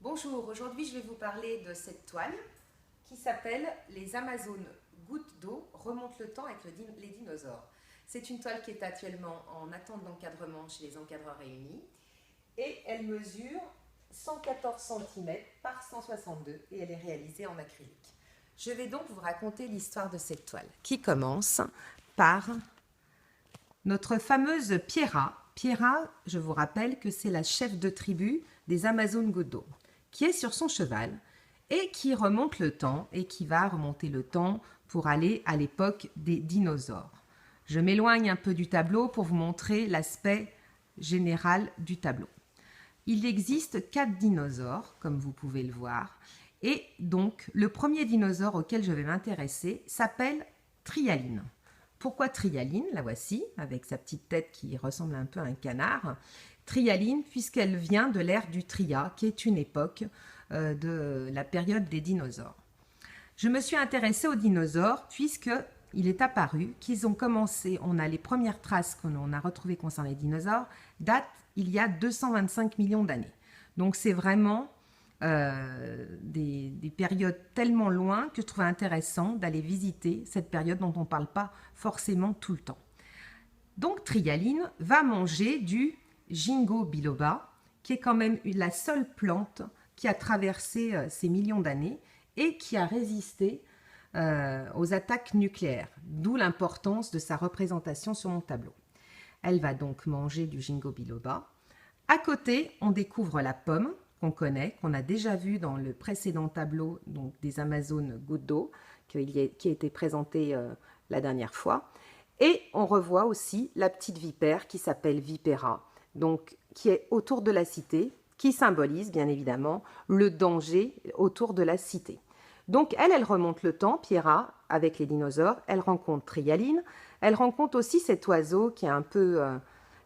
Bonjour, aujourd'hui je vais vous parler de cette toile qui s'appelle Les Amazones gouttes d'eau remontent le temps avec les dinosaures. C'est une toile qui est actuellement en attente d'encadrement chez les encadreurs réunis et elle mesure 114 cm par 162 et elle est réalisée en acrylique. Je vais donc vous raconter l'histoire de cette toile qui commence par notre fameuse Pierra. Pierra, je vous rappelle que c'est la chef de tribu des Amazones gouttes d'eau, qui est sur son cheval et qui remonte le temps et qui va remonter le temps pour aller à l'époque des dinosaures. Je m'éloigne un peu du tableau pour vous montrer l'aspect général du tableau. Il existe 4 dinosaures, comme vous pouvez le voir, et donc le premier dinosaure auquel je vais m'intéresser s'appelle Trialine. Pourquoi Trialine? La voici, avec sa petite tête qui ressemble un peu à un canard. Trialine, puisqu'elle vient de l'ère du Trias, qui est une époque de la période des dinosaures. Je me suis intéressée aux dinosaures, puisqu'il est apparu qu'ils ont commencé, on a les premières traces qu'on a retrouvées concernant les dinosaures, datent il y a 225 millions d'années. Donc c'est vraiment des périodes tellement loin que je trouvais intéressant d'aller visiter cette période dont on ne parle pas forcément tout le temps. Donc Trialine va manger du Ginkgo biloba, qui est quand même la seule plante qui a traversé ces millions d'années et qui a résisté aux attaques nucléaires, d'où l'importance de sa représentation sur mon tableau. Elle va donc manger du Ginkgo biloba. À côté, on découvre la pomme qu'on connaît, qu'on a déjà vu dans le précédent tableau donc des Amazones gouttes d'eau, qui a été présenté la dernière fois. Et on revoit aussi la petite vipère qui s'appelle Vipera, donc qui est autour de la cité, qui symbolise bien évidemment le danger autour de la cité. Donc elle remonte le temps, Pierra, avec les dinosaures, elle rencontre Trialine, elle rencontre aussi cet oiseau qui est un peu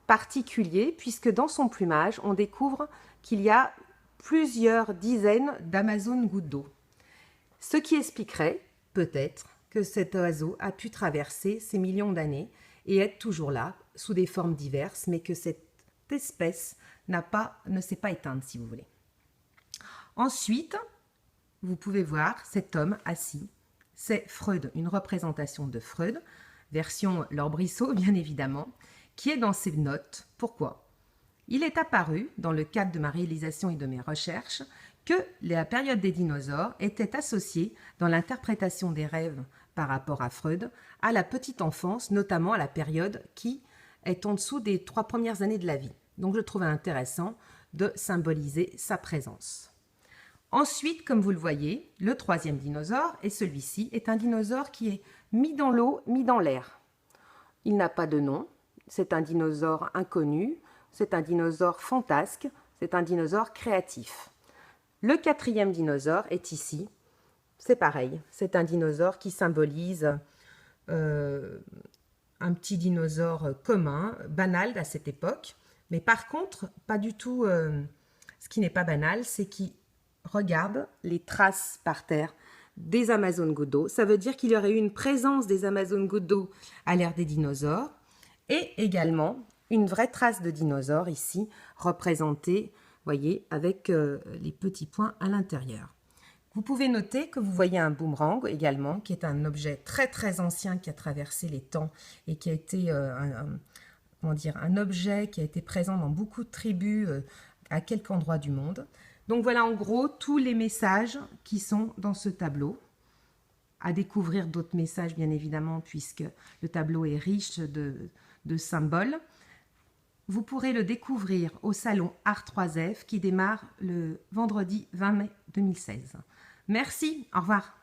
particulier, puisque dans son plumage, on découvre qu'il y a plusieurs dizaines d'Amazones gouttes d'eau. Ce qui expliquerait, peut-être, que cet oiseau a pu traverser ces millions d'années et être toujours là, sous des formes diverses, mais que cette espèce ne s'est pas éteinte, si vous voulez. Ensuite, vous pouvez voir cet homme assis. C'est Freud, une représentation de Freud, version Laure Brissot, bien évidemment, qui est dans ses notes. Pourquoi? Il est apparu, dans le cadre de ma réalisation et de mes recherches, que la période des dinosaures était associée, dans l'interprétation des rêves par rapport à Freud, à la petite enfance, notamment à la période qui est en dessous des 3 premières années de la vie. Donc je trouvais intéressant de symboliser sa présence. Ensuite, comme vous le voyez, le 3e dinosaure, et celui-ci, est un dinosaure qui est mis dans l'eau, mis dans l'air. Il n'a pas de nom, c'est un dinosaure inconnu, c'est un dinosaure fantasque, c'est un dinosaure créatif. Le 4e dinosaure est ici, c'est pareil, c'est un dinosaure qui symbolise un petit dinosaure commun, banal à cette époque, mais par contre, pas du tout, ce qui n'est pas banal, c'est qu'il regarde les traces par terre des Amazones gouttes d'eau. Ça veut dire qu'il y aurait eu une présence des Amazones gouttes d'eau à l'ère des dinosaures, et également une vraie trace de dinosaure ici, représentée, voyez, avec les petits points à l'intérieur. Vous pouvez noter que vous voyez un boomerang également, qui est un objet très très ancien qui a traversé les temps et qui a été un objet qui a été présent dans beaucoup de tribus à quelque endroit du monde. Donc voilà en gros tous les messages qui sont dans ce tableau. À découvrir d'autres messages bien évidemment, puisque le tableau est riche de symboles. Vous pourrez le découvrir au salon Art 3F qui démarre le vendredi 20 mai 2016. Merci, au revoir.